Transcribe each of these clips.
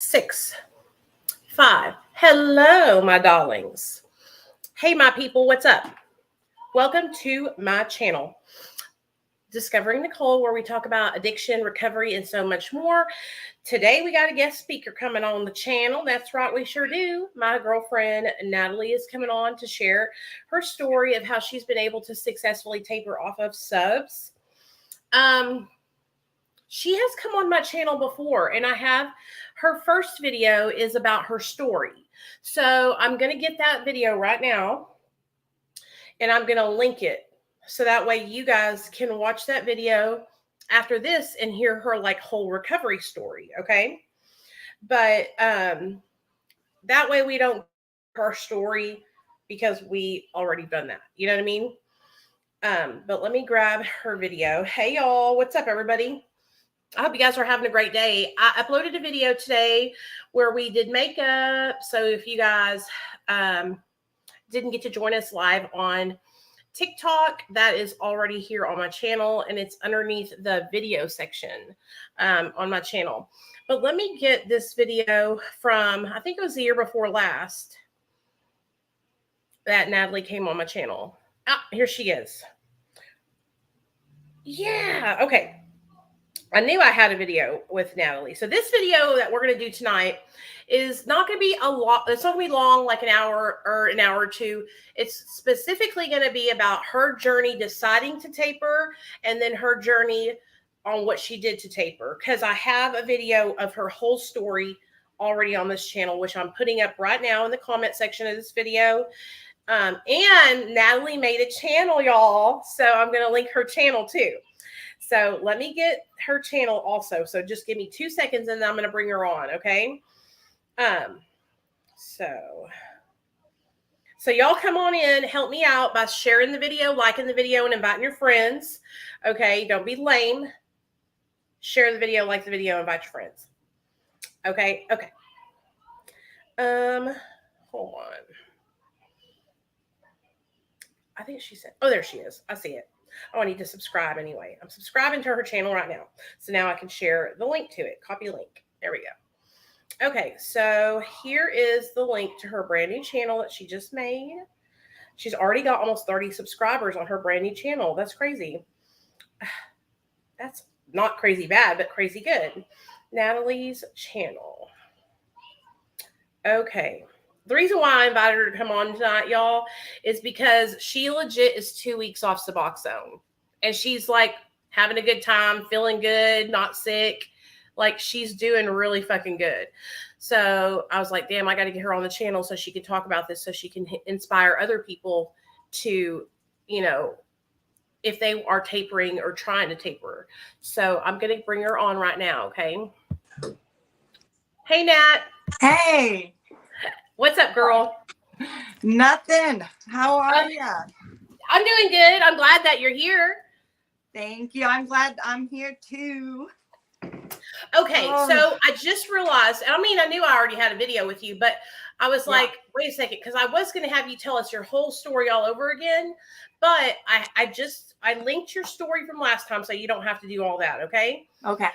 6, 5. Hello, my darlings. Hey, my people, what's up? Welcome to my channel, Discovering Nicole, where we talk about addiction, recovery, and so much more. Today, we got a guest speaker coming on the channel. That's right, we sure do. My girlfriend, Natalee, is coming on to share her story of how she's been able to successfully taper off of subs. She has come on my channel before, and her first video is about her story. So I'm going to get that video right now, and I'm going to link it. So that way you guys can watch that video after this and hear her whole recovery story. Okay. But that way we don't her story because we already done that. You know what I mean? But let me grab her video. Hey y'all, what's up everybody? I hope you guys are having a great day. I uploaded a video today where we did makeup. So if you guys didn't get to join us live on TikTok, that is already here on my channel, and it's underneath the video section on my channel. But let me get this video from, I think it was the year before last that Natalee came on my channel. Ah, here she is. Yeah, okay. I knew I had a video with Natalee. So this video that we're going to do tonight is not going to be a lot. It's not going to be long, like an hour or an hour or two. It's specifically going to be about her journey deciding to taper and then her journey on what she did to taper. Because I have a video of her whole story already on this channel, which I'm putting up right now in the comment section of this video. And Natalee made a channel, y'all. So I'm going to link her channel too. So let me get her channel also. So just give me 2 seconds and then I'm going to bring her on. Okay. So y'all come on in, help me out by sharing the video, liking the video, and inviting your friends. Okay. Don't be lame. Share the video, like the video, invite your friends. Okay. Okay. Hold on. I think she said, oh, there she is. I see it. Oh, I need to subscribe anyway. I'm subscribing to her channel right now. So now I can share the link to it. Copy link. There we go. Okay, so here is the link to her brand new channel that she just made. She's already got almost 30 subscribers on her brand new channel. That's crazy. That's not crazy bad, but crazy good. Natalee's channel. Okay. The reason why I invited her to come on tonight, y'all, is because she legit is 2 weeks off SUBOXONE. And she's like having a good time, feeling good, not sick. Like she's doing really fucking good. So I was like, damn, I got to get her on the channel so she can talk about this, so she can inspire other people to, you know, if they are tapering or trying to taper. So I'm going to bring her on right now. Okay. Hey, Nat. Hey. What's up, girl? Nothing. How are you? I'm doing good. I'm glad that you're here. Thank you. I'm glad I'm here too. Okay, so I just realized, I mean, I knew I already had a video with you, but I was like, wait a second, because I was going to have you tell us your whole story all over again, but I linked your story from last time, so you don't have to do all that, okay? Okay.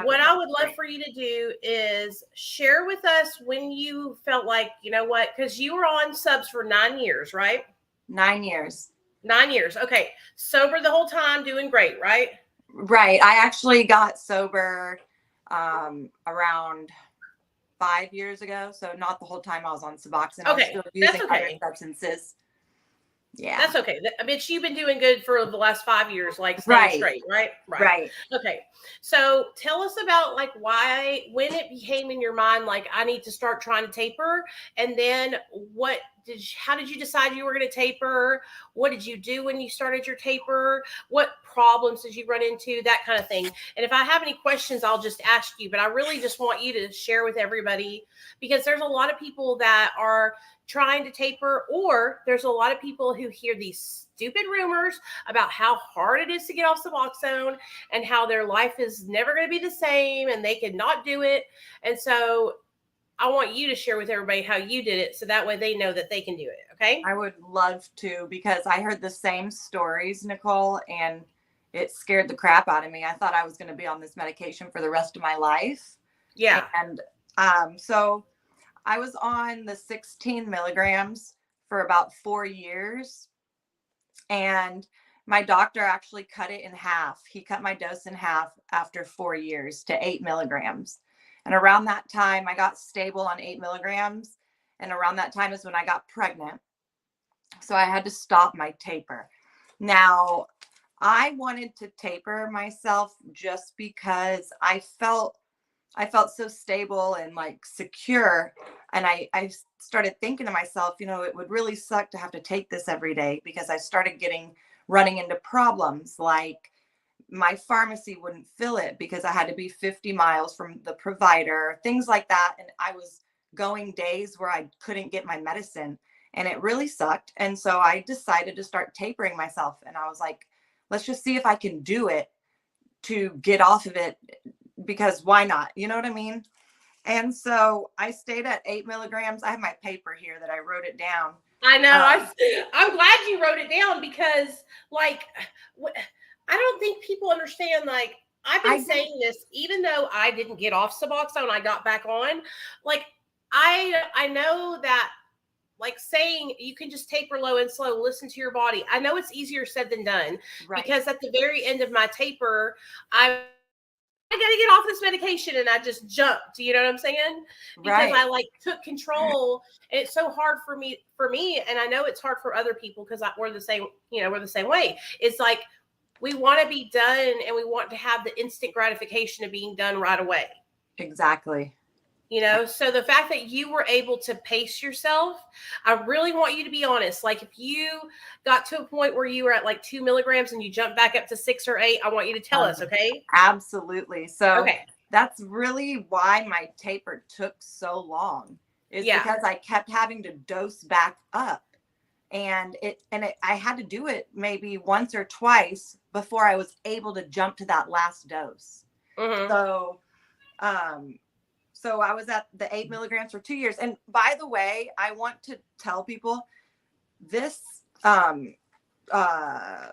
What I would love for you to do is share with us when you felt like, you know what, because you were on subs for 9 years, right? 9 years. 9 years. Okay. Sober the whole time, doing great, right? Right. I actually got sober around 5 years ago. So not the whole time I was on SUBOXONE. Okay. I was still using That's okay. other substances. Yeah. That's okay. I mean, you've been doing good for the last 5 years, like staying straight, right? Right. Okay. So tell us about when it became in your mind, like I need to start trying to taper. And then how did you decide you were going to taper? What did you do when you started your taper? What problems did you run into? That kind of thing. And if I have any questions, I'll just ask you, but I really just want you to share with everybody, because there's a lot of people that are trying to taper, or there's a lot of people who hear these stupid rumors about how hard it is to get off SUBOXONE and how their life is never going to be the same and they could not do it. And so I want you to share with everybody how you did it, so that way they know that they can do it. Okay. I would love to, because I heard the same stories, Nicole, and it scared the crap out of me. I thought I was going to be on this medication for the rest of my life. Yeah. And So I was on the 16 milligrams for about 4 years, and my doctor actually cut it in half. He cut my dose in half after 4 years to 8 milligrams. And around that time, I got stable on 8 milligrams. And around that time is when I got pregnant. So I had to stop my taper. Now, I wanted to taper myself just because I felt so stable and like secure. And I started thinking to myself, you know, it would really suck to have to take this every day, because I started running into problems like my pharmacy wouldn't fill it because I had to be 50 miles from the provider, things like that. And I was going days where I couldn't get my medicine, and it really sucked. And so I decided to start tapering myself. And I was like, let's just see if I can do it to get off of it, because why not? You know what I mean? And so I stayed at 8 milligrams. I have my paper here that I wrote it down. I know. I'm glad you wrote it down, because like, I don't think people understand, like, I've been saying this, even though I didn't get off SUBOXONE, I got back on. Like, I know that, like, saying you can just taper low and slow, listen to your body. I know it's easier said than done, right? Because at the very end of my taper, I got to get off this medication, and I just jumped. You know what I'm saying? Because I like took control, and it's so hard for me, and I know it's hard for other people, because we're the same. You know, we're the same way. It's like we want to be done, and we want to have the instant gratification of being done right away. Exactly. You know, so the fact that you were able to pace yourself, I really want you to be honest. Like, if you got to a point where you were at like 2 milligrams and you jumped back up to 6 or 8, I want you to tell us, okay? Absolutely. So that's really why my taper took so long, is because I kept having to dose back up. And I had to do it maybe once or twice before I was able to jump to that last dose. So I was at the 8 milligrams for 2 years. And by the way, I want to tell people this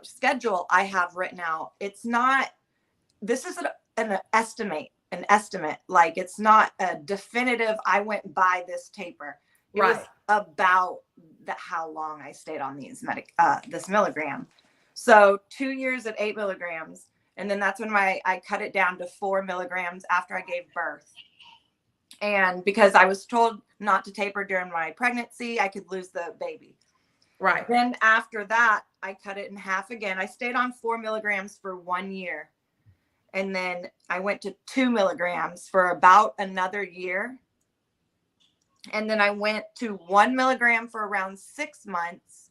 schedule I have written out, it's not, this is an estimate. Like, it's not a definitive, I went by this taper. It was about how long I stayed on this milligram. So 2 years at 8 milligrams. And then that's when I cut it down to 4 milligrams after I gave birth. And because I was told not to taper during my pregnancy, I could lose the baby. Right. Then after that, I cut it in half again. I stayed on 4 milligrams for 1 year. And then I went to 2 milligrams for about another year. And then I went to 1 milligram for around 6 months.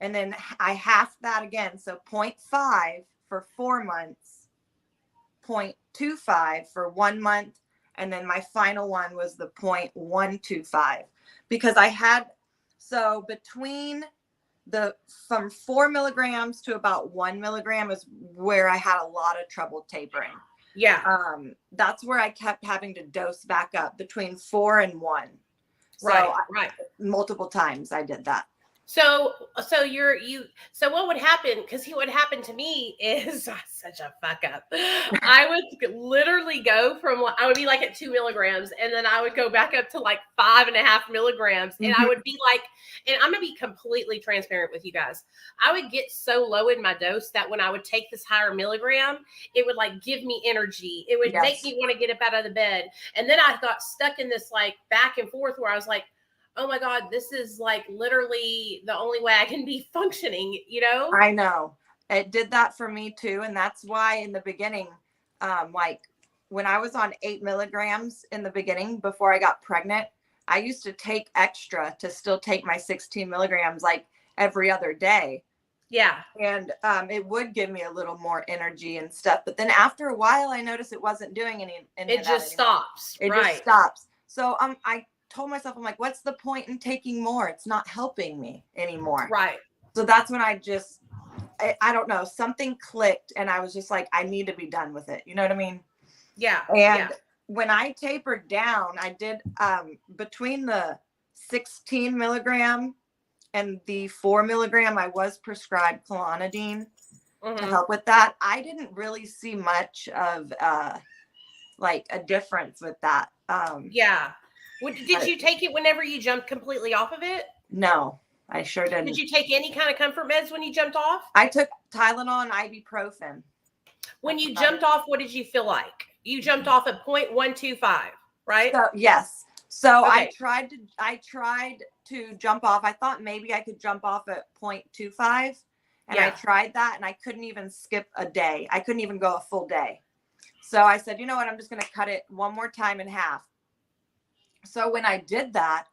And then I halved that again. So 0.5 for 4 months, 0.25 for 1 month. And then my final one was the 0.125, because I had, so between from 4 milligrams to about 1 milligram is where I had a lot of trouble tapering. Yeah. That's where I kept having to dose back up between 4 and 1. So multiple times I did that. So what would happen, because what happened to me is such a fuck up. I would literally go from, I would be like at 2 milligrams, and then I would go back up to like 5.5 milligrams. And I would be like, and I'm going to be completely transparent with you guys. I would get so low in my dose that when I would take this higher milligram, it would like give me energy. It would make me want to get up out of the bed. And then I got stuck in this like back and forth where I was like, oh my God, this is like literally the only way I can be functioning, you know? I know. It did that for me too. And that's why in the beginning, like when I was on 8 milligrams in the beginning, before I got pregnant, I used to take extra to still take my 16 milligrams like every other day. Yeah. And it would give me a little more energy and stuff. But then after a while, I noticed it wasn't doing any it just stops. It just stops. So I told myself, I'm like, what's the point in taking more? It's not helping me anymore. Right. So that's when I don't know, something clicked, and I was just like, I need to be done with it. You know what I mean? Yeah. And when I tapered down, I did between the 16 milligram and the 4 milligram, I was prescribed clonidine to help with that. I didn't really see much of like a difference with that. Yeah. Did you take it whenever you jumped completely off of it? No, I sure didn't. Did you take any kind of comfort meds when you jumped off? I took Tylenol and ibuprofen. When you jumped off, what did you feel like? You jumped off at 0.125, right? So, yes. So Okay. I tried to jump off. I thought maybe I could jump off at 0.25. And I tried that and I couldn't even skip a day. I couldn't even go a full day. So I said, you know what? I'm just going to cut it one more time in half. So when I did that,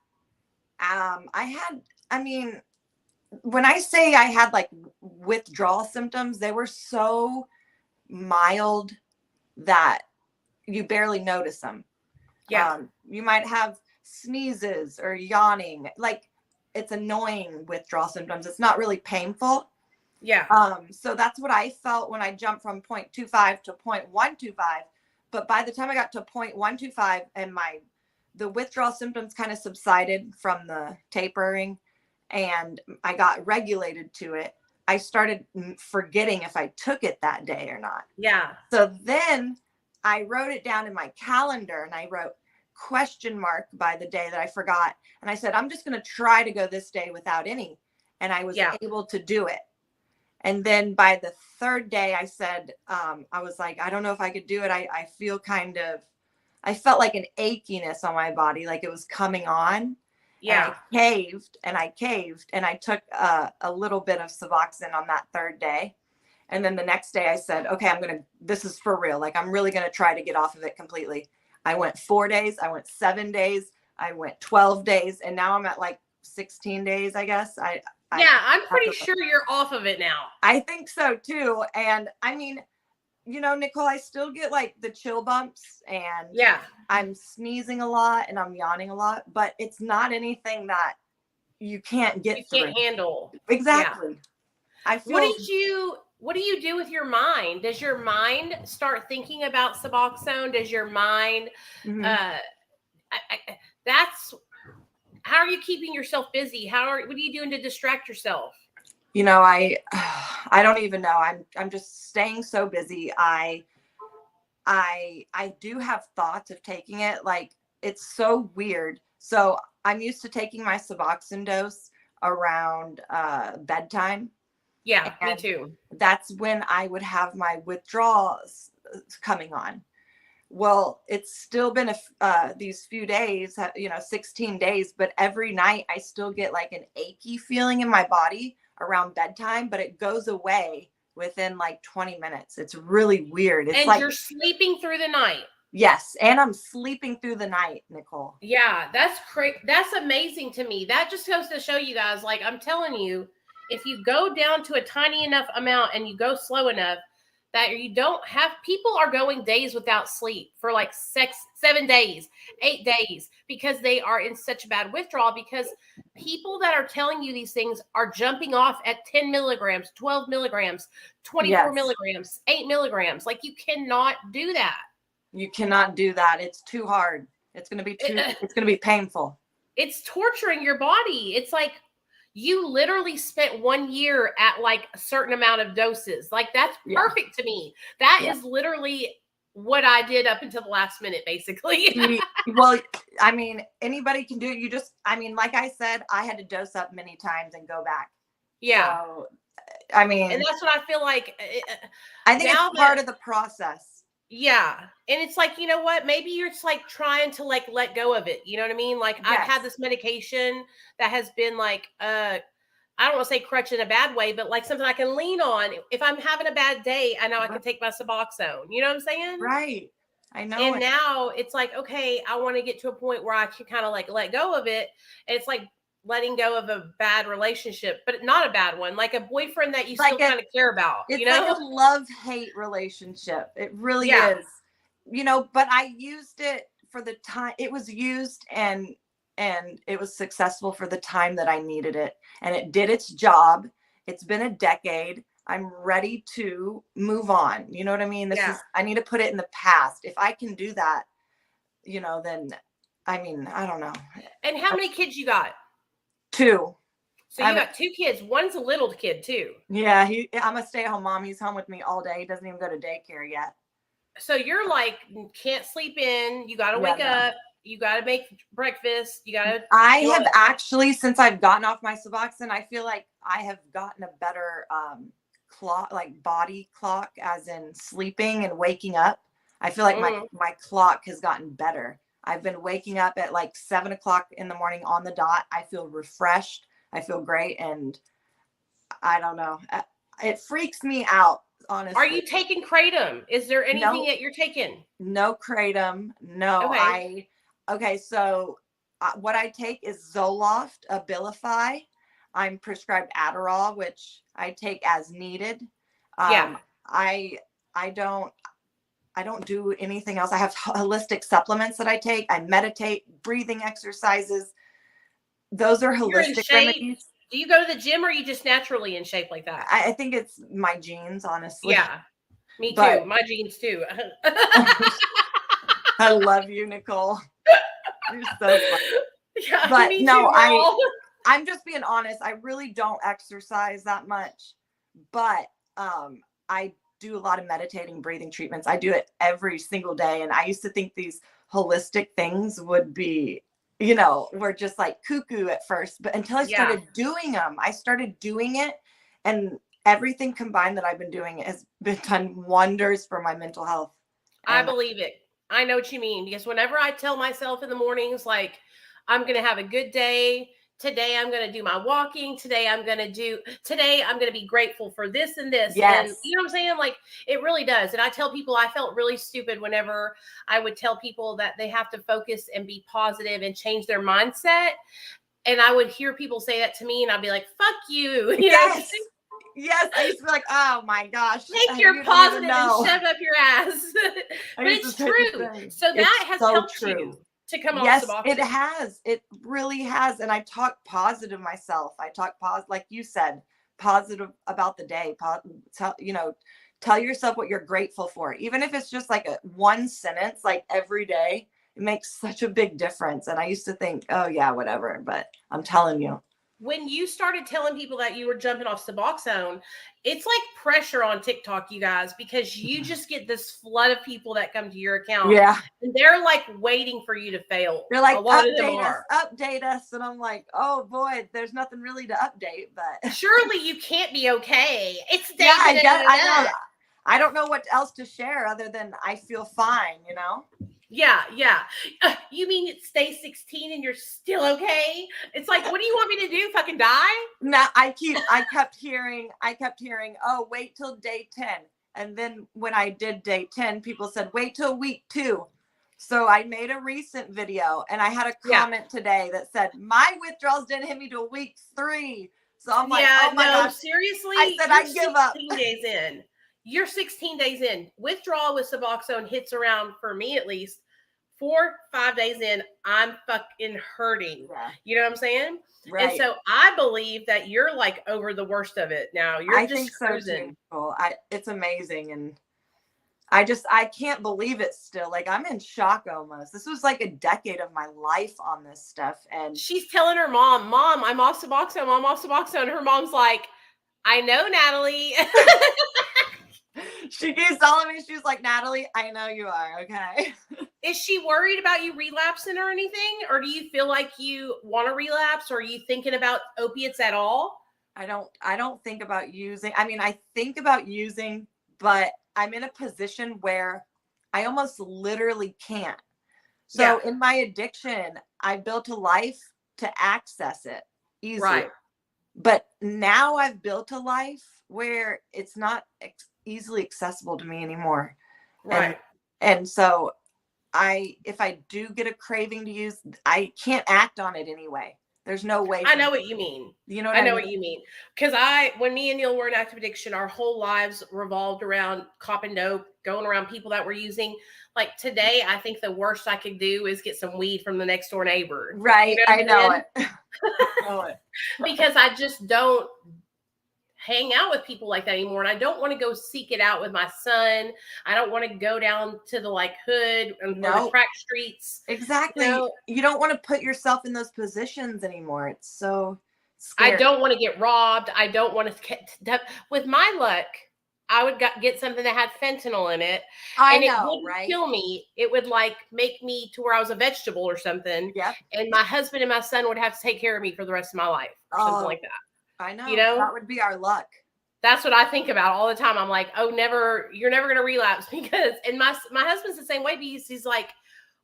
when I say I had like withdrawal symptoms, they were so mild that you barely notice them. Yeah. You might have sneezes or yawning. Like, it's annoying withdrawal symptoms. It's not really painful. Yeah. So that's what I felt when I jumped from 0.25 to 0.125. But by the time I got to 0.125 and the withdrawal symptoms kind of subsided from the tapering and I got regulated to it, I started forgetting if I took it that day or not. Yeah. So then I wrote it down in my calendar and I wrote question mark by the day that I forgot. And I said, I'm just going to try to go this day without any. And I was able to do it. And then by the third day, I said, I was like, I don't know if I could do it. I feel I felt like an achiness on my body, like it was coming on. Yeah. And I caved and I took a little bit of SUBOXONE on that third day. And then the next day I said, okay, this is for real. Like, I'm really going to try to get off of it completely. I went 4 days. I went 7 days. I went 12 days. And now I'm at like 16 days, I guess. I'm pretty sure you're off of it now. I think so too. And I mean, you know, Nicole, I still get like the chill bumps and I'm sneezing a lot and I'm yawning a lot, but it's not anything that you can't get through. You can't handle. Exactly. Yeah. I feel. What do you do with your mind? Does your mind start thinking about SUBOXONE? Does your mind, how are you keeping yourself busy? What are you doing to distract yourself? You know, I don't even know. I'm just staying so busy. I do have thoughts of taking it. Like, it's so weird. So I'm used to taking my SUBOXONE dose around bedtime. Yeah, me too. That's when I would have my withdrawals coming on. Well, it's still been these few days, 16 days, but every night I still get like an achy feeling in my body around bedtime, but it goes away within like 20 minutes. It's really weird. It's like you're sleeping through the night. Yes, and I'm sleeping through the night, Nicole. Yeah, that's crazy. That's amazing to me. That just goes to show you guys, like, I'm telling you, if you go down to a tiny enough amount and you go slow enough that you don't have, people are going days without sleep for like 7 days, 8 days, because they are in such a bad withdrawal, because people that are telling you these things are jumping off at 10 milligrams, 12 milligrams, 24 milligrams, 8 milligrams. Like, you cannot do that. You cannot do that. It's too hard. It's going to be painful. It's torturing your body. It's like, you literally spent 1 year at like a certain amount of doses. Like, that's perfect to me. That is literally what I did up until the last minute, basically. Well, I mean, anybody can do it. Like I said, I had to dose up many times and go back. Yeah. So, I mean. And that's what I feel like. I think it's part of the process. Yeah. And it's like, you know what? Maybe you're just like trying to like let go of it. You know what I mean? Like, I've had this medication that has been like, I don't want to say crutch in a bad way, but like something I can lean on. If I'm having a bad day, I know I can take my SUBOXONE. You know what I'm saying? Right. I know. And now it's like, okay, I want to get to a point where I can kind of like let go of it. And it's like letting go of a bad relationship, but not a bad one, like a boyfriend that you still kind of care about. It's you know, like a love-hate relationship. It really is. But I used it for the time it was used, and it was successful for the time that I needed it, and it did its job. It's been a decade. I'm ready to move on. You know what I mean? I need to put it in the past. If I can do that, then, I don't know. And how many kids you got? 2. So you got 2 kids. One's a little kid too. Yeah, I'm a stay-at-home mom. He's home with me all day. He doesn't even go to daycare yet. So you're like, can't sleep in. You got to Yeah, wake no. up. You got to make breakfast. You got to. I have actually, since I've gotten off my SUBOXONE, I feel like I have gotten a better clock, like body clock, as in sleeping and waking up. I feel like my clock has gotten better. I've been waking up at like 7 o'clock in the morning on the dot. I feel refreshed. I feel great. And I don't know. It freaks me out, honestly. Are you taking kratom? Is there anything that you're taking? No kratom. No. Okay. Okay. So what I take is Zoloft, Abilify. I'm prescribed Adderall, which I take as needed. Yeah. I don't do anything else. I have holistic supplements that I take. I meditate, breathing exercises. Those are holistic remedies. Do you go to the gym, or are you just naturally in shape like that? I think it's my genes, honestly. Yeah, me too. My genes too. I love you, Nicole. You're so funny. Yeah, but me no, too, I'm just being honest. I really don't exercise that much, but I do a lot of meditating, breathing treatments. I do it every single day. And I used to think these holistic things would be, were just like cuckoo at first, but until I started doing them, I started doing it, and everything combined that I've been doing has been done wonders for my mental health. I believe it. I know what you mean, because whenever I tell myself in the mornings, like, I'm going to have a good day. Today, I'm going to do my walking. Today, I'm going to be grateful for this and this. Yes. And you know what I'm saying? Like, it really does. And I tell people, I felt really stupid whenever I would tell people that they have to focus and be positive and change their mindset. And I would hear people say that to me, and I'd be like, fuck you. Yes. Yes. I used to be like, oh my gosh. Take your positive and shove up your ass. But it's true. So that has helped you to come off SUBOXONE. It has. It really has. And I talk positive myself. I talk positive, like you said, positive about the day. Tell yourself what you're grateful for. Even if it's just like one sentence, like every day, it makes such a big difference. And I used to think, oh yeah, whatever. But I'm telling you. When you started telling people that you were jumping off SUBOXONE, it's like pressure on TikTok, you guys, because you just get this flood of people that come to your account. Yeah. And they're like waiting for you to fail. They're like, update us. And I'm like, oh boy, there's nothing really to update, but surely you can't be okay. It's I know. I don't know what else to share other than I feel fine, Yeah. You mean it stays 16 and you're still okay? It's like, what do you want me to do? Fucking die? No, I kept hearing, oh, wait till day 10. And then when I did day 10, people said, wait till week 2. So I made a recent video, and I had a comment today that said, my withdrawals didn't hit me till week 3. So I'm like, oh my gosh. Seriously? I said, I give up. 16 days in. You're 16 days in. Withdrawal with SUBOXONE hits around, for me at least, 4-5 days in, I'm fucking hurting. Yeah. You know what I'm saying? Right. And so I believe that you're like over the worst of it now. You're just cruising. So it's amazing. And I can't believe it still. Like, I'm in shock almost. This was like a decade of my life on this stuff. And she's telling her mom, I'm off SUBOXONE. I'm off SUBOXONE. Her mom's like, I know, Natalee. She keeps telling me, she's like, Natalee, I know you are. Okay. Is she worried about you relapsing or anything? Or do you feel like you want to relapse? Or are you thinking about opiates at all? I don't think about using. I mean, I think about using, but I'm in a position where I almost literally can't. So in my addiction, I built a life to access it easily. Right. But now I've built a life where it's not easily accessible to me anymore. Right. And so if I do get a craving to use, I can't act on it anyway. There's no way. I know what you mean. You know what I mean? I know what you mean. Because when me and Neil were in active addiction, our whole lives revolved around copping dope, going around people that were using. Like today, I think the worst I could do is get some weed from the next door neighbor. Right. I know it. Because I just don't hang out with people like that anymore. And I don't want to go seek it out with my son. I don't want to go down to the hood and the crack streets. Exactly. You don't want to put yourself in those positions anymore. It's so scary. I don't want to get robbed. I don't want to with my luck. I would get something that had fentanyl in it, I and it know, wouldn't right? kill me. It would like make me to where I was a vegetable or something. Yep. And my husband and my son would have to take care of me for the rest of my life or something like that. I You know. know, That would be our luck. that's what I think about all the time. I'm like, oh, you're never going to relapse because, and my husband's the same way. Because he's like,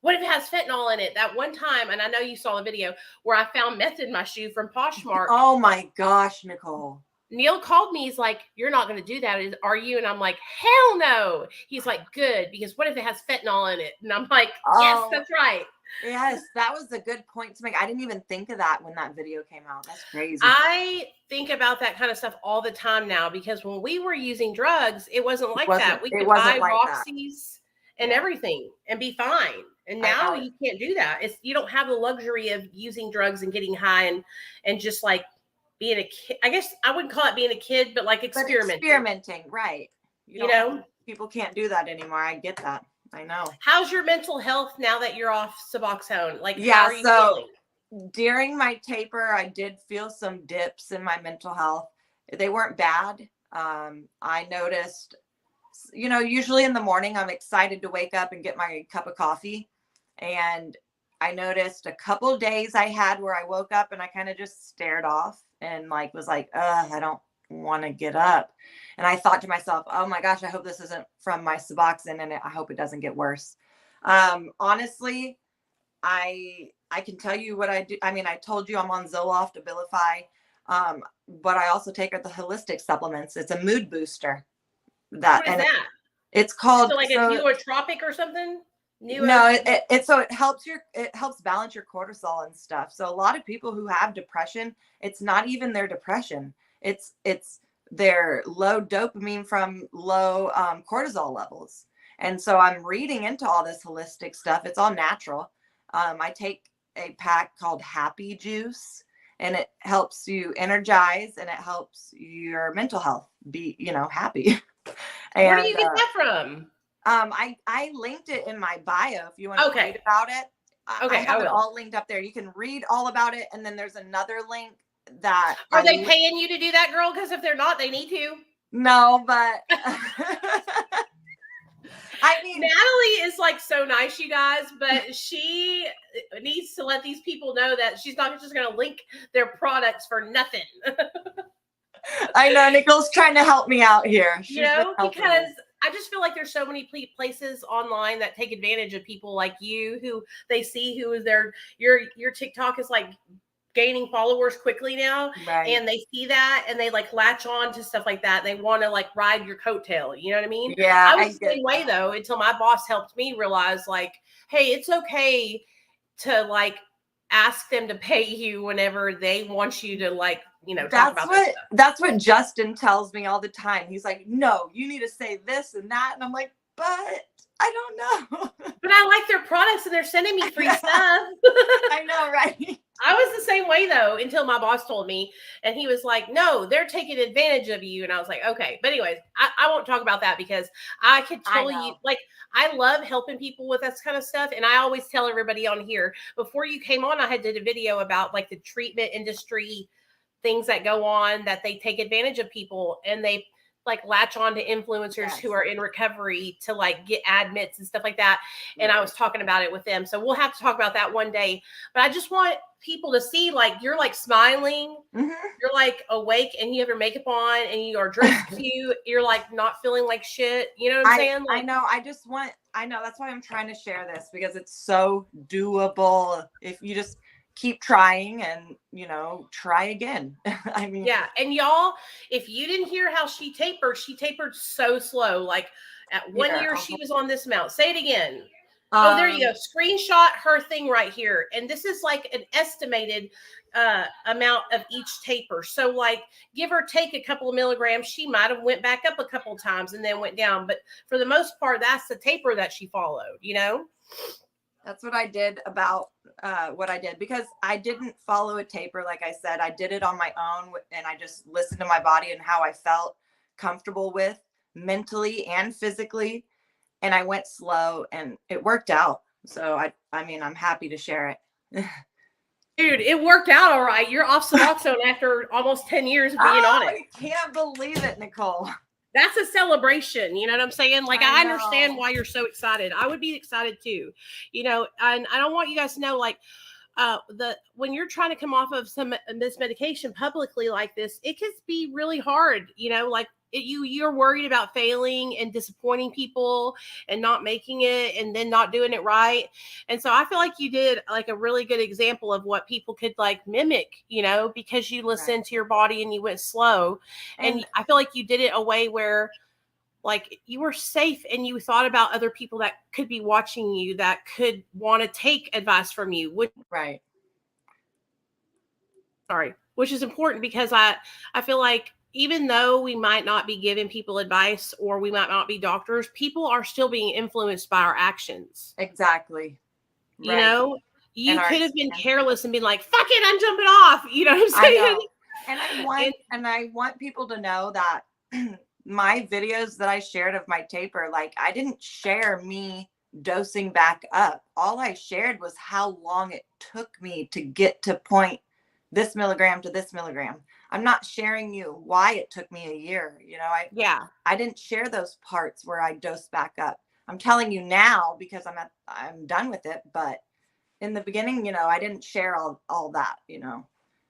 what if it has fentanyl in it? That one time, and I know you saw the video where I found meth in my shoe from Poshmark. Oh my gosh, Nicole. Neil called me. He's like, you're not going to do that, are you? And I'm like, hell no. He's like, good, because what if it has fentanyl in it? And I'm like, yes, that's right. Yes, that was a good point to make. I didn't even think of that when that video came out. That's crazy. I think about that kind of stuff all the time now, because when we were using drugs, it wasn't like that. We could buy Roxy's and everything and be fine. And now you can't do that. You don't have the luxury of using drugs and getting high and just like being a kid. I guess I wouldn't call it being a kid, but like experimenting. Right. You know, people can't do that anymore. I get that. I know. How's your mental health now that you're off SUBOXONE? Like, how are you feeling? During my taper, I did feel some dips in my mental health. They weren't bad. I noticed, usually in the morning, I'm excited to wake up and get my cup of coffee. And I noticed a couple days I had where I woke up and I kind of just stared off and was like, I don't want to get up. And I thought to myself, oh my gosh, I hope this isn't from my SUBOXONE and I hope it doesn't get worse. Honestly, I can tell you what I do. I mean, I told you I'm on Zoloft, Abilify, but I also take the holistic supplements. It's a mood booster. What is that? It's called a nootropic or something? No, it helps balance your cortisol and stuff. So a lot of people who have depression, it's not even their depression. It's their low dopamine from low cortisol levels. And so I'm reading into all this holistic stuff. It's all natural. I take a pack called Happy Juice, and it helps you energize and it helps your mental health be, happy. And, where do you get that from? I linked it in my bio if you want to read about it. I have it all linked up there. You can read all about it. And then there's another link that. Are they paying you to do that, girl? Because if they're not, they need to. No, but I mean, Natalee is so nice, you guys, but she needs to let these people know that she's not just going to link their products for nothing. I know Nicole's trying to help me out here. Because I just feel like there's so many places online that take advantage of people like you, who they see who is your TikTok is gaining followers quickly now. Right. And they see that and they latch on to stuff like that. They want to ride your coattail. You know what I mean? Yeah. I was the same way though, until my boss helped me realize hey, it's okay to ask them to pay you whenever they want you to talk about this stuff. That's what Justin tells me all the time. He's like, no, you need to say this and that. And I'm like, but I don't know. But I like their products and they're sending me free stuff. I know, right? I was the same way though, until my boss told me, and he was like, no, they're taking advantage of you. And I was like, okay. But anyways, I won't talk about that because I could tell you, I love helping people with this kind of stuff. And I always tell everybody on here, before you came on, I had did a video about the treatment industry, things that go on, that they take advantage of people and they latch on to influencers who are in recovery to get admits and stuff like that. And I was talking about it with them. So we'll have to talk about that one day, but I just want people to see you're smiling, you're awake and you have your makeup on and you are dressed cute. You're not feeling like shit. You know what I'm saying? I know. I know. That's why I'm trying to share this, because it's so doable. If you just keep trying and, try again. I mean, yeah. And y'all, if you didn't hear how she tapered so slow. At 1 year, she was on this amount. Say it again. There you go. Screenshot her thing right here. And this is an estimated amount of each taper. So give or take a couple of milligrams, she might have went back up a couple of times and then went down. But for the most part, that's the taper that she followed, That's what I did about what I did, because I didn't follow a taper. Like I said, I did it on my own and I just listened to my body and how I felt comfortable with mentally and physically. And I went slow and it worked out. So I mean, I'm happy to share it. Dude, it worked out all right. You're off SUBOXONE after almost 10 years of being on it. I can't believe it, Nicole. That's a celebration. You know what I'm saying? Like, I I understand know. why you're so excited. I would be excited too, you know, and I don't want you guys to know, like, when you're trying to come off of this medication publicly like this, it can be really hard, you know, like you're worried about failing and disappointing people and not making it and then not doing it right. And so I feel like you did like a really good example of what people could like mimic, you know, because you listened Right. to your body and you went slow. And I feel like you did it a way where like you were safe and you thought about other people that could be watching you that could want to take advice from you, Right. which is important because I feel like even though we might not be giving people advice or we might not be doctors, people are still being influenced by our actions. Exactly. You Right. know, you And could have been careless and been like, fuck it, I'm jumping off. You know what I'm I saying? know. And I want people to know that my videos that I shared of my taper, like I didn't share me dosing back up. All I shared was how long it took me to get to point this milligram to this milligram. I'm not sharing you why it took me a year. You know, I didn't share those parts where I dosed back up. I'm telling you now because I'm done with it. But in the beginning, you know, I didn't share all that, you know.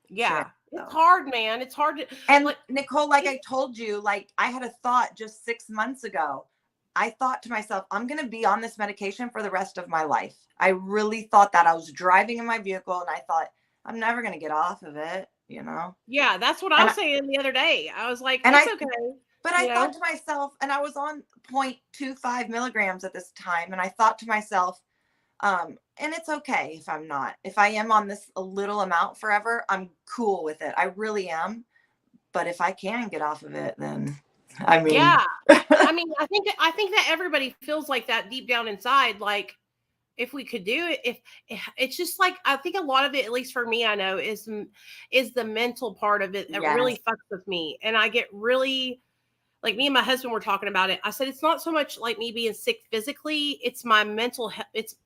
Yeah. It's hard, man. It's hard to. And like, Nicole, like I told you, like I had a thought just 6 months ago. I thought to myself, I'm going to be on this medication for the rest of my life. I really thought that. I was driving in my vehicle and I thought, I'm never going to get off of it, you know? Yeah, that's what I was saying the other day. I was like, it's okay. But I thought to myself, and I was on 0.25 milligrams at this time. And I thought to myself, and it's okay if I'm not. If I am on this a little amount forever, I'm cool with it. I really am. But if I can get off of it, then I mean, yeah. I mean, I think that everybody feels like that deep down inside. Like, if we could do it, if it's just like, I think a lot of it, at least for me, I know is the mental part of it that really fucks with me. And I get really, like, me and my husband were talking about it. I said, it's not so much like me being sick physically. It's my mental health. It's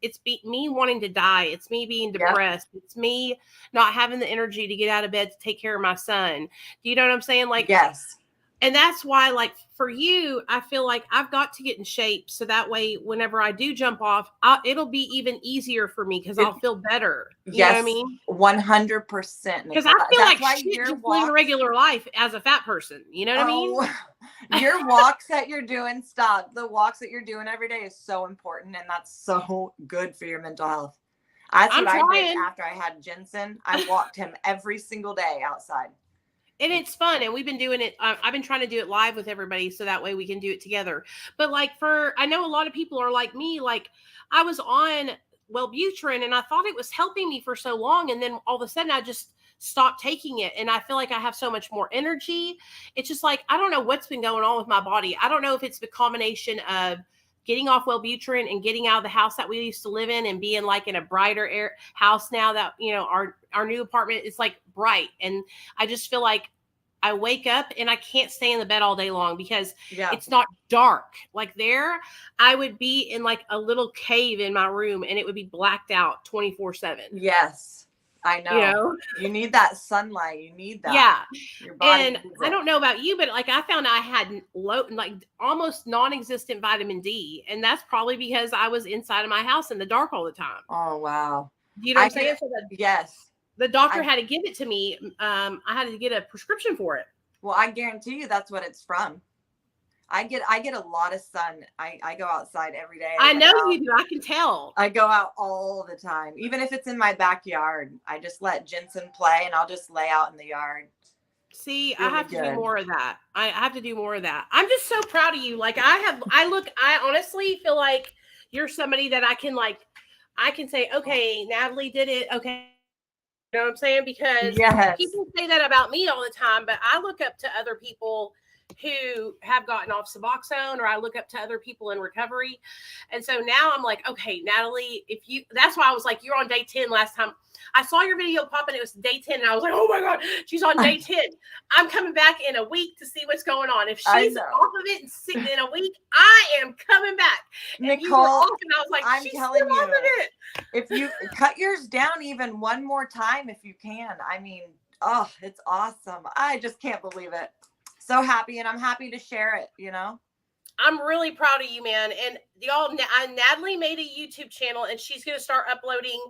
me wanting to die. It's me being depressed. Yep. It's me not having the energy to get out of bed to take care of my son. Do you know what I'm saying? Like, yes. And that's why, like, for you, I feel like I've got to get in shape. So that way, whenever I do jump off, it'll be even easier for me because I'll feel better. You know what I mean? 100%. Because I feel like shit just living a regular life as a fat person. You know what I mean? Your walks that you're doing, stop. The walks that you're doing every day is so important. And that's so good for your mental health. That's what I did after I had Jensen. I walked him every single day outside. And it's fun. And we've been doing it. I've been trying to do it live with everybody. So that way we can do it together. But like I know a lot of people are like me. Like I was on Wellbutrin and I thought it was helping me for so long. And then all of a sudden I just stopped taking it. And I feel like I have so much more energy. It's just like, I don't know what's been going on with my body. I don't know if it's the combination of getting off Wellbutrin and getting out of the house that we used to live in and being like in a brighter house now that, you know, our new apartment is like bright. And I just feel like I wake up and I can't stay in the bed all day long because it's not dark. Like there, I would be in like a little cave in my room and it would be blacked out 24/7. Yes. I know. You know? You need that sunlight. You need that. Yeah. Your body and I don't know about you, but like I found I had almost non-existent vitamin D. And that's probably because I was inside of my house in the dark all the time. Oh, wow. You know what I'm saying? So yes. The doctor had to give it to me. I had to get a prescription for it. Well, I guarantee you that's what it's from. I get a lot of sun. I go outside every day. I know you do. I can tell. I go out all the time. Even if it's in my backyard, I just let Jensen play and I'll just lay out in the yard. See, really I have to do more of that. I have to do more of that. I'm just so proud of you. Like I honestly feel like you're somebody that I can say, okay, Natalee did it. Okay. You know what I'm saying? Because people say that about me all the time, but I look up to other people who have gotten off SUBOXONE, or I look up to other people in recovery. And so now I'm like, okay, Natalee, that's why I was like, you're on day 10 last time. I saw your video pop and it was day 10 and I was like, oh my God, she's on day 10. I'm coming back in a week to see what's going on. If she's off of it and sitting in a week, I am coming back. And Nicole, you were off and I was like, I'm she's telling still off of it. If you cut yours down even one more time, if you can, I mean, oh, it's awesome. I just can't believe it. so happy, and I'm happy to share it, you know? I'm really proud of you, man. And y'all, Natalee made a YouTube channel, and she's going to start uploading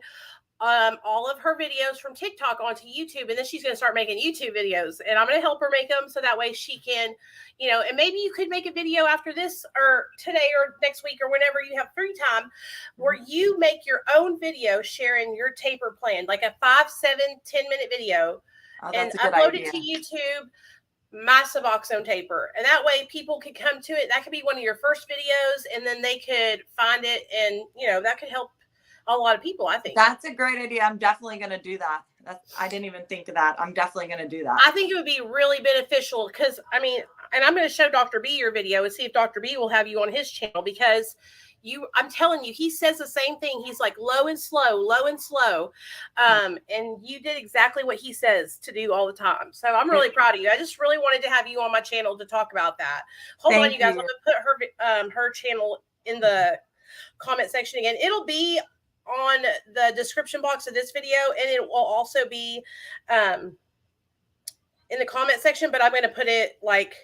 all of her videos from TikTok onto YouTube, and then she's going to start making YouTube videos, and I'm going to help her make them so that way she can, you know, and maybe you could make a video after this or today or next week or whenever you have free time where you make your own video sharing your taper plan, like a 5, 7, 10-minute video, and upload it to YouTube, my SUBOXONE taper. And that way people could come to it. That could be one of your first videos, and then they could find it, and, you know, that could help a lot of people, I think. That's a great idea. I'm definitely going to do that. I didn't even think of that. I'm definitely going to do that. I think it would be really beneficial because, I mean, and I'm going to show Dr. B your video and see if Dr. B will have you on his channel, because I'm telling you, he says the same thing. He's like low and slow, low and slow. And you did exactly what he says to do all the time. So I'm really proud of you. I just really wanted to have you on my channel to talk about that. Hold on, you guys. I'm going to put her channel in the comment section again. It'll be on the description box of this video, and it will also be in the comment section, but I'm going to put it like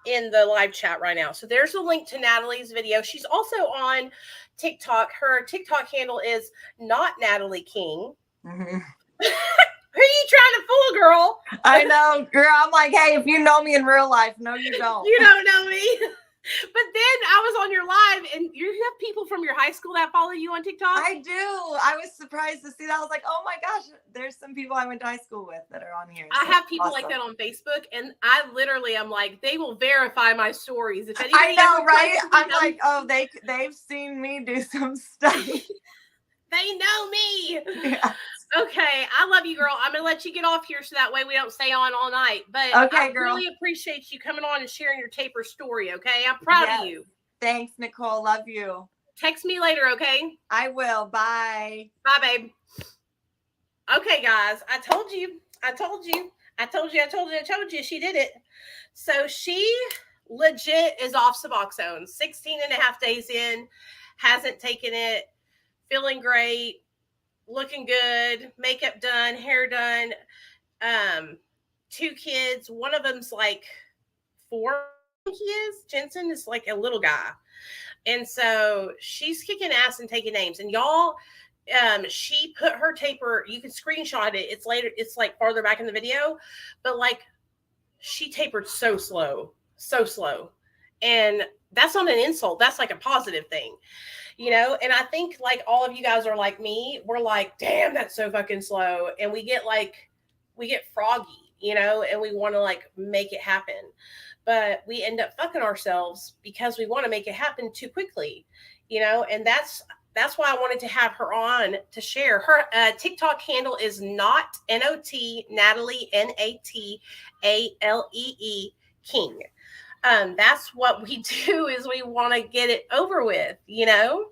in the live chat right now. So there's a link to Natalee's video. She's also on TikTok. Her TikTok handle is not Natalee King. Mm-hmm. Who are you trying to fool, girl? I know, girl. I'm like, hey, if you know me in real life, no, you don't. You don't know me. But then I was on your live, and you have people from your high school that follow you on TikTok? I do. I was surprised to see that. I was like, oh my gosh, there's some people I went to high school with that are on here. I have people like that on Facebook, and I literally am like, they will verify my stories. If anybody, I know, right? I'm like, oh, they've seen me do some stuff. They know me. Yeah. Okay, I love you, girl. I'm gonna let you get off here so that way we don't stay on all night. But okay, I really appreciate you coming on and sharing your taper story. Okay, I'm proud of you. Thanks, Nicole. Love you. Text me later, okay? I will. Bye. Bye, babe. Okay, guys, I told you. She did it. So she legit is off SUBOXONE. 16 and a half days in, hasn't taken it, feeling great. Looking good, makeup done, hair done, 2 kids. One of them's like 4, I think he is. Jensen is like a little guy. And so she's kicking ass and taking names. And y'all, she put her taper, you can screenshot it. It's later, it's like farther back in the video. But like, she tapered so slow. And that's not an insult. That's like a positive thing. You know, and I think like all of you guys are like me. We're like, damn, that's so fucking slow. And we get froggy, you know, and we want to like make it happen. But we end up fucking ourselves because we want to make it happen too quickly, you know, and that's why I wanted to have her on to share. Her TikTok handle is not Natalee, Natalee King. That's what we do, is we want to get it over with, you know?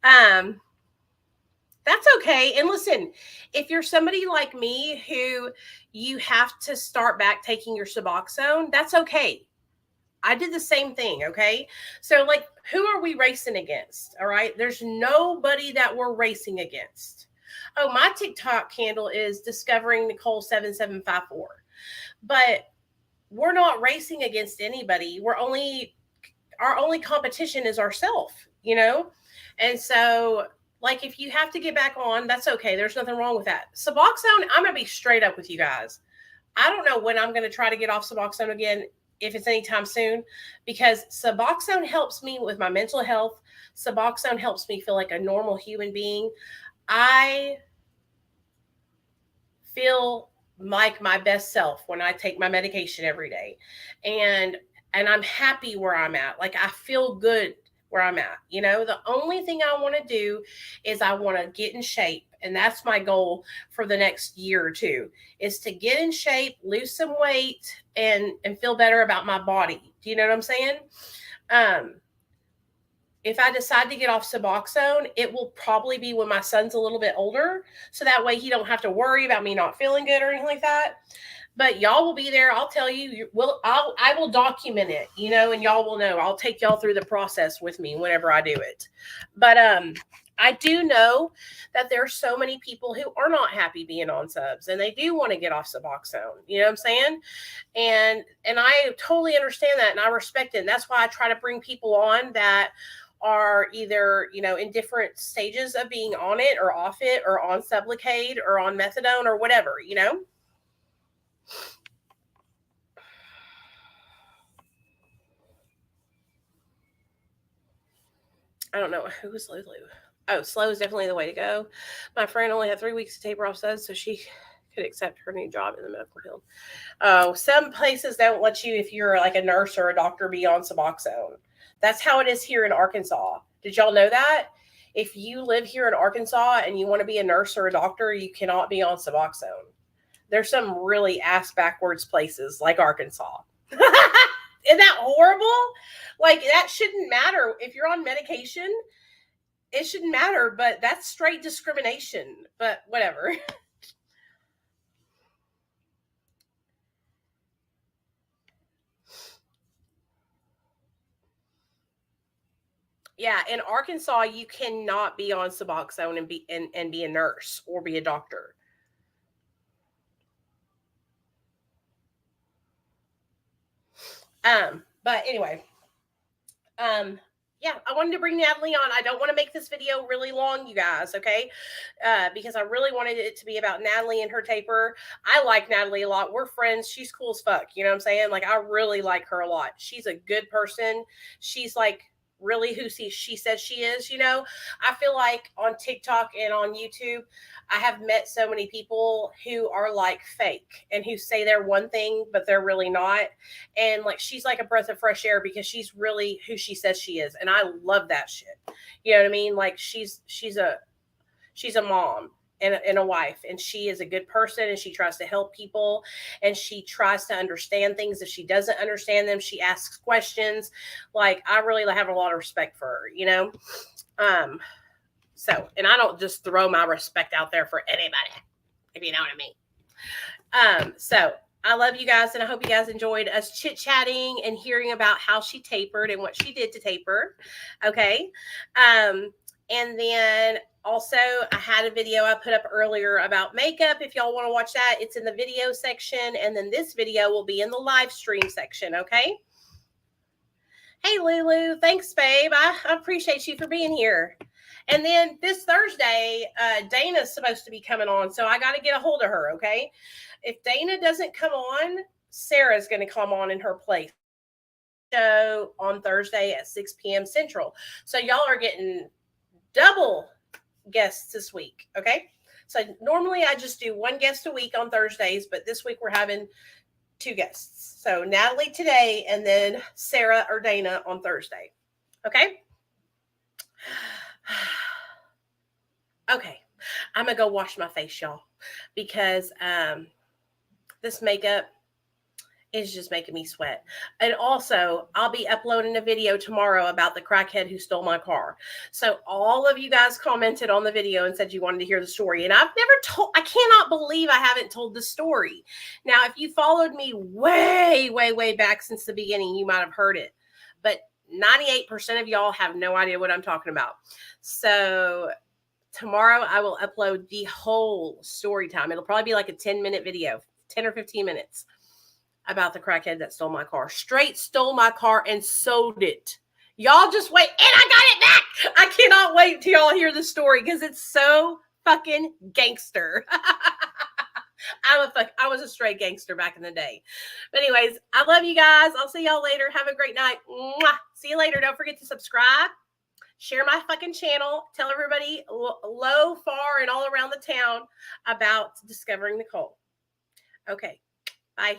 That's okay. And listen, if you're somebody like me who you have to start back taking your SUBOXONE, that's okay. I did the same thing. Okay. So like, who are we racing against? All right. There's nobody that we're racing against. Oh, my TikTok handle is Discovering Nicole 7754, but we're not racing against anybody. Our only competition is ourselves, you know? And so like, if you have to get back on, that's okay. There's nothing wrong with that. SUBOXONE, I'm going to be straight up with you guys. I don't know when I'm going to try to get off SUBOXONE again, if it's anytime soon, because SUBOXONE helps me with my mental health. SUBOXONE helps me feel like a normal human being. I feel like my best self when I take my medication every day. And I'm happy where I'm at. Like, I feel good where I'm at. You know, the only thing I want to do is I want to get in shape. And that's my goal for the next year or two, is to get in shape, lose some weight, and feel better about my body. Do you know what I'm saying? If I decide to get off SUBOXONE, it will probably be when my son's a little bit older. So that way he don't have to worry about me not feeling good or anything like that. But y'all will be there. I'll tell you, I will document it, you know, and y'all will know. I'll take y'all through the process with me whenever I do it. But I do know that there are so many people who are not happy being on subs and they do want to get off SUBOXONE. You know what I'm saying? And I totally understand that and I respect it. And that's why I try to bring people on that are either, you know, in different stages of being on it or off it or on SUBLOCADE or on methadone or whatever, you know? I don't know. Who was Lulu? Oh, slow is definitely the way to go. My friend only had 3 weeks to taper off subs, so she could accept her new job in the medical field. Oh, some places don't let you, if you're like a nurse or a doctor, be on SUBOXONE. That's how it is here in Arkansas. Did y'all know that? If you live here in Arkansas and you want to be a nurse or a doctor, you cannot be on SUBOXONE. There's some really ass backwards places like Arkansas. Isn't that horrible? Like, that shouldn't matter. If you're on medication, it shouldn't matter, but that's straight discrimination. But whatever. Yeah, in Arkansas, you cannot be on SUBOXONE and be a nurse or be a doctor. But anyway, yeah, I wanted to bring Natalee on. I don't want to make this video really long, you guys, okay? Because I really wanted it to be about Natalee and her taper. I like Natalee a lot. We're friends. She's cool as fuck. You know what I'm saying? Like, I really like her a lot. She's a good person. She's like really who she says she is, you know? I feel like on TikTok and on YouTube, I have met so many people who are like fake and who say they're one thing, but they're really not. And like, she's like a breath of fresh air because she's really who she says she is. And I love that shit. You know what I mean? Like, she's a mom and a wife, and she is a good person, and she tries to help people, and she tries to understand things. If she doesn't understand them, she asks questions. Like, I really have a lot of respect for her, you know? So, and I don't just throw my respect out there for anybody, if you know what I mean. So I love you guys, and I hope you guys enjoyed us chit-chatting and hearing about how she tapered and what she did to taper. Okay. And then also, I had a video I put up earlier about makeup. If y'all want to watch that, it's in the video section. And then this video will be in the live stream section, okay? Hey, Lulu. Thanks, babe. I appreciate you for being here. And then this Thursday, Dana's supposed to be coming on, so I got to get a hold of her, okay? If Dana doesn't come on, Sarah's going to come on in her place. Show on Thursday at 6 p.m. Central. So y'all are getting double guests this week, okay? So normally I just do one guest a week on Thursdays, but this week we're having 2 guests. So Natalee today, and then Sarah or Dana on Thursday, okay? Okay, I'm gonna go wash my face, y'all, because this makeup is just making me sweat. And also, I'll be uploading a video tomorrow about the crackhead who stole my car. So all of you guys commented on the video and said you wanted to hear the story. And I cannot believe I haven't told the story. Now, if you followed me way, way, way back since the beginning, you might have heard it. But 98% of y'all have no idea what I'm talking about. So tomorrow I will upload the whole story time. It'll probably be like a 10-minute video, 10 or 15 minutes. About the crackhead that stole my car. Straight stole my car and sold it. Y'all just wait. And I got it back. I cannot wait till y'all hear the story because it's so fucking gangster. I was a straight gangster back in the day. But anyways, I love you guys. I'll see y'all later. Have a great night. Mwah. See you later. Don't forget to subscribe. Share my fucking channel. Tell everybody low, far, and all around the town about discovering Nicole. Okay. Bye.